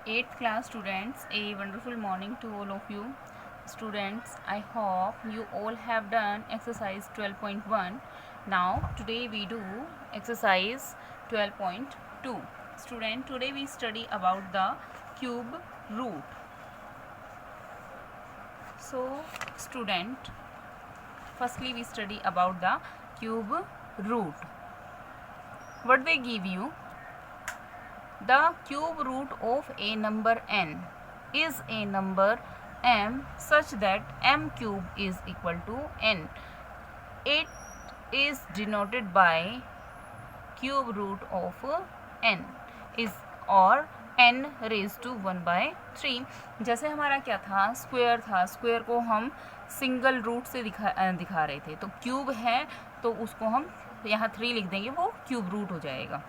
8th class students, a wonderful morning to all of you. Students, I hope you all have done exercise 12.1. Now today we do exercise 12.2. Student, today we study about the cube root. So student, firstly we study about the cube root. What they give you? The cube root of a number n is a number m such that m cube is equal to n. It is denoted by cube root of n is or n raised to 1/3. जैसे हमारा क्या था, square था, square को हम single root से दिखा रहे थे, तो क्यूब है तो उसको हम यहाँ 3 लिख देंगे, वो क्यूब रूट हो जाएगा.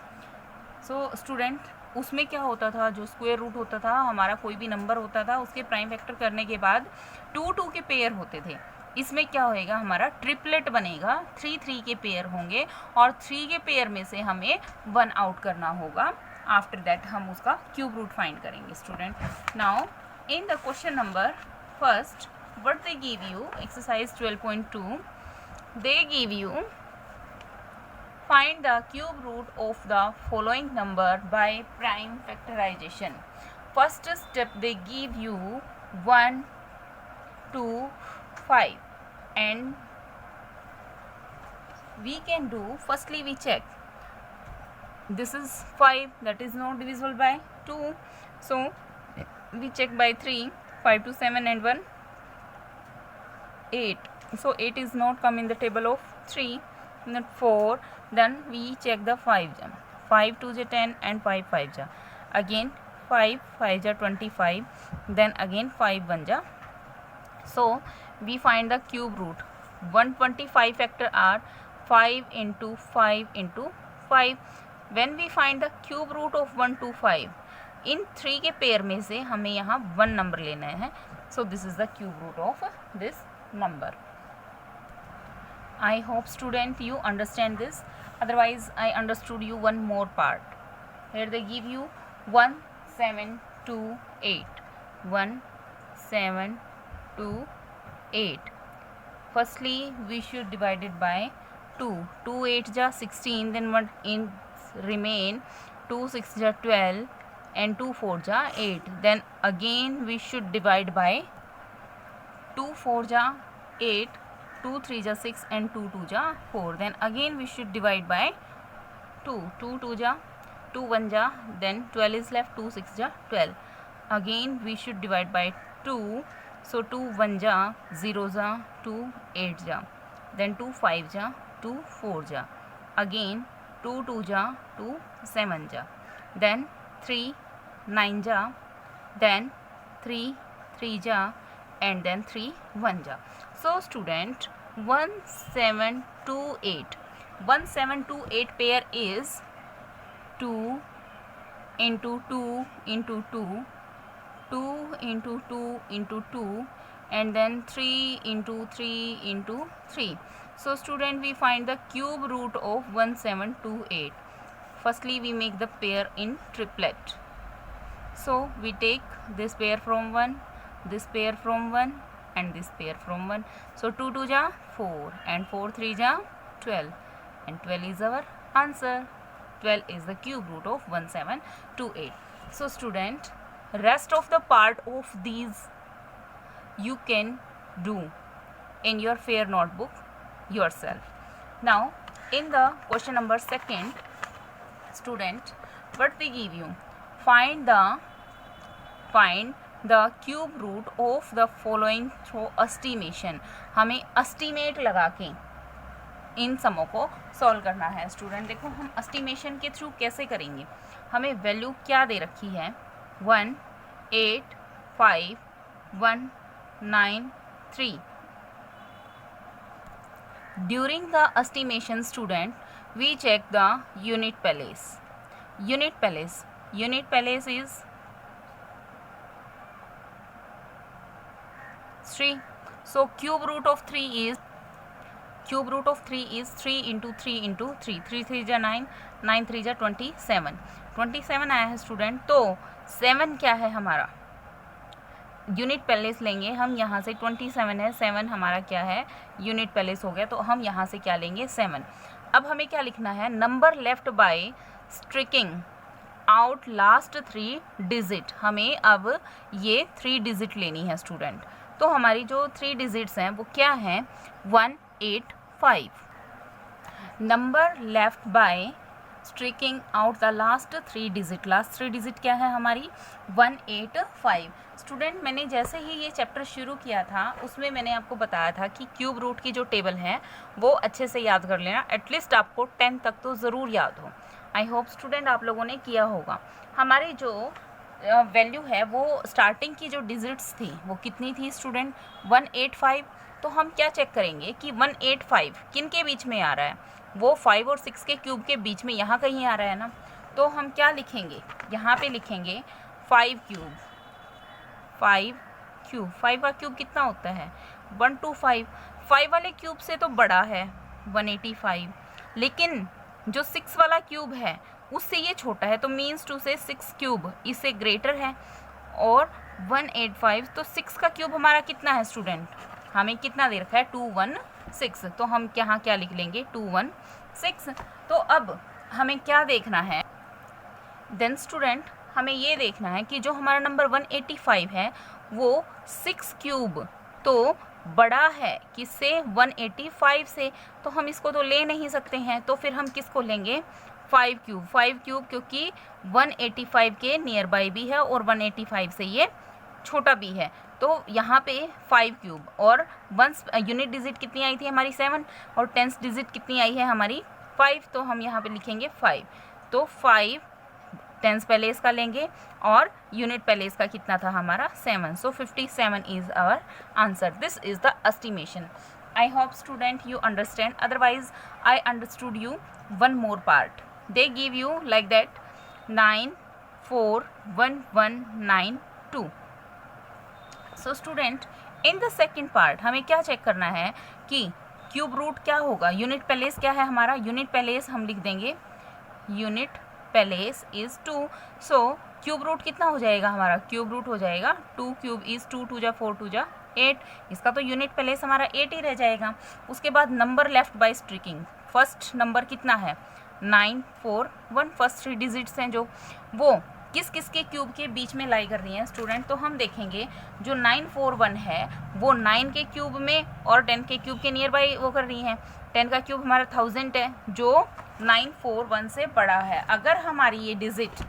सो स्टूडेंट, उसमें क्या होता था, जो स्क्वायर रूट होता था, हमारा कोई भी नंबर होता था उसके प्राइम फैक्टर करने के बाद 2 के पेयर होते थे. इसमें क्या होएगा, हमारा ट्रिपलेट बनेगा, 3 के पेयर होंगे और 3 के पेयर में से हमें 1 आउट करना होगा. आफ्टर दैट हम उसका क्यूब रूट फाइंड करेंगे. Student, now in the question number first, what they give you, exercise 12.2, they give you find the cube root of the following number by prime factorization. First step, they give you 1, 2, 5 and we can do, firstly we check, this is 5, that is not divisible by 2, so we check by 3, 5 to 7 and 1, 8, so 8 is not come in the table of 3, then 4, then we check the 5 ja, 5 2 ja 10 and 5 5 ja, again 5 5 ja 25, then again 5 1 ja. So we find the cube root. 125 factor are 5 into 5 into 5. When we find the cube root of 125, इन 3 के pair में से हमें यहाँ 1 number लेना है. So this is the cube root of this number. I hope student you understand this. Otherwise I understood you one more part. Here they give you 1 7 2 8, 1 7 2 8. Firstly we should divide it by 2. 2 8 ja 16, then 1 in remain, 2 6 ja 12 and 2 4 ja 8. Then again we should divide by 2 4 ja 8, 2 3 ja 6 and 2 2 ja 4. Then again we should divide by 2. 2 2 ja 2 1 ja, then 12 is left, 2 6 ja 12. Again we should divide by 2. So 2 1 ja 0 ja 2 8 ja, then 2 5 ja 2 4 ja, again 2 2 ja 2 7 ja, then 3 9 ja, then 3 3 ja and then 3 1 ja. So student, 1728, 1728 pair is 2 into 2 into 2, 2 into 2 into 2 and then 3 into 3 into 3. So student, we find the cube root of 1728. Firstly we make the pair in triplet. So we take this pair from 1, this pair from 1 and this pair from 1. So 2 2 ja 4 and 4 3 ja 12 and 12 is our answer. 12 is the cube root of 1728. So student, rest of the part of these you can do in your fair notebook yourself. Now in the question number second, student, what they give you, find the cube root of the following through estimation. हमें estimate लगा के इन समों को solve करना है. Student देखो, हम estimation के through कैसे करेंगे, हमें वैल्यू क्या दे रखी है, 1 8 5 1 9 3. During the estimation, student, we check the unit place. Unit place is 3. So cube root of 3 is cube root of 3 is 3 into 3 into 3, 3 3 जा 9, 9 3 जा 27, 27 आया है स्टूडेंट। तो 7 क्या है हमारा, यूनिट पैलेस लेंगे हम यहाँ से, 27 है, 7 हमारा क्या है, यूनिट पैलेस हो गया, तो हम यहाँ से क्या लेंगे 7। अब हमें क्या लिखना है, number left by striking out last 3 digit, हमें अब ये 3 डिजिट लेनी है स्टूडेंट। तो हमारी जो 3 डिजिट्स हैं वो क्या हैं, 185। Number left by striking out the last 3 digit, last 3 digit क्या है हमारी, 185। स्टूडेंट मैंने जैसे ही ये चैप्टर शुरू किया था उसमें मैंने आपको बताया था कि क्यूब रूट की जो टेबल है वो अच्छे से याद कर लेना, एटलीस्ट आपको 10 तक तो ज़रूर याद हो। आई होप स्टूडेंट आप लोगों ने किया होगा। हमारी जो वैल्यू है वो स्टार्टिंग की जो डिजिट्स थी वो कितनी थी स्टूडेंट, 185। तो हम क्या चेक करेंगे कि 185 किन के बीच में आ रहा है, वो 5 और 6 के क्यूब के बीच में यहाँ कहीं आ रहा है ना। तो हम क्या लिखेंगे, यहाँ पे लिखेंगे 5 क्यूब, 5 क्यूब, 5 का क्यूब कितना होता है 125, 5 वाले क्यूब से तो बड़ा है 185, लेकिन जो 6 वाला क्यूब है उससे ये छोटा है, तो मीन्स टू से 6 क्यूब इससे ग्रेटर है। और 185, तो 6 का क्यूब हमारा कितना है स्टूडेंट, हमें कितना दे रखा है 216, तो हम यहाँ क्या लिख लेंगे 216। तो अब हमें क्या देखना है, देन स्टूडेंट हमें ये देखना है कि जो हमारा नंबर 185 है वो 6 क्यूब तो बड़ा है किससे, 185 से, तो हम इसको तो ले नहीं सकते हैं, तो फिर हम किसको लेंगे 5 क्यूब, 5 क्यूब क्योंकि 185 के नियर बाई भी है और 185 से ये छोटा भी है। तो यहाँ पे 5 क्यूब और वंस यूनिट डिजिट कितनी आई थी हमारी 7 और टेंस डिजिट कितनी आई है हमारी 5, तो हम यहाँ पे लिखेंगे 5। तो 5 टेंस पहले इसका लेंगे और यूनिट पहले इसका कितना था हमारा 7, so 57 is our answer. This is the estimation. I hope student you understand, otherwise I understood you one more part, they give you like that 9 4 1 1 9 2। So student in the second part हमें क्या check करना है कि cube root क्या होगा, unit palace क्या है हमारा, यूनिट पैलेस हम लिख देंगे unit place is 2, so cube root कितना हो जाएगा हमारा, क्यूब रूट हो जाएगा 2 क्यूब इज 2 2 जा 4 2 जा 8, इसका तो यूनिट पैलेस हमारा 8 ही रह जाएगा। उसके बाद number left by striking, first number कितना है 9 4 1, फर्स्ट 3 डिजिट्स हैं जो वो किस किस के क्यूब के बीच में लाई कर रही हैं स्टूडेंट, तो हम देखेंगे जो 941 है वो 9 के क्यूब में और 10 के क्यूब के नियर बाई वो कर रही हैं। 10 का क्यूब हमारा 1000 है जो 941 से बड़ा है। अगर हमारी ये डिजिट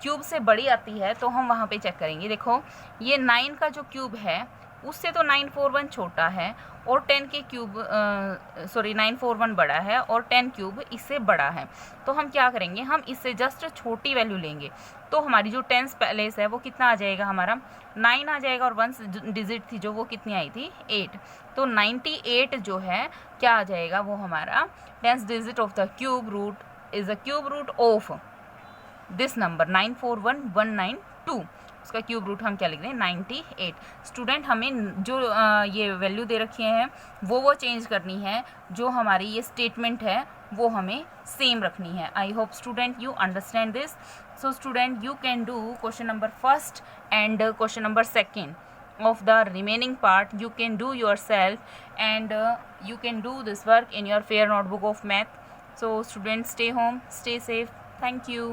क्यूब से बड़ी आती है तो हम वहाँ पे चेक करेंगे, देखो ये 9 का जो क्यूब है उससे तो 941 छोटा है और 10 के क्यूब 941 बड़ा है और 10 क्यूब इससे बड़ा है। तो हम क्या करेंगे, हम इससे जस्ट छोटी वैल्यू लेंगे, तो हमारी जो टेंस पैलेस है वो कितना आ जाएगा हमारा 9 आ जाएगा और 1 डिजिट थी जो वो कितनी आई थी 8, तो 98 जो है क्या आ जाएगा वो हमारा tens digit of the cube root is the cube root of this number 941192, उसका क्यूब रूट हम क्या लिख रहे हैं 98। स्टूडेंट हमें जो ये वैल्यू दे रखी हैं वो चेंज करनी है, जो हमारी ये स्टेटमेंट है वो हमें सेम रखनी है। आई hope student you understand this. So student you can do question number first and question number second of the remaining part you can do yourself and you can do this work in your fair notebook of math. So students stay home, stay safe. Thank you.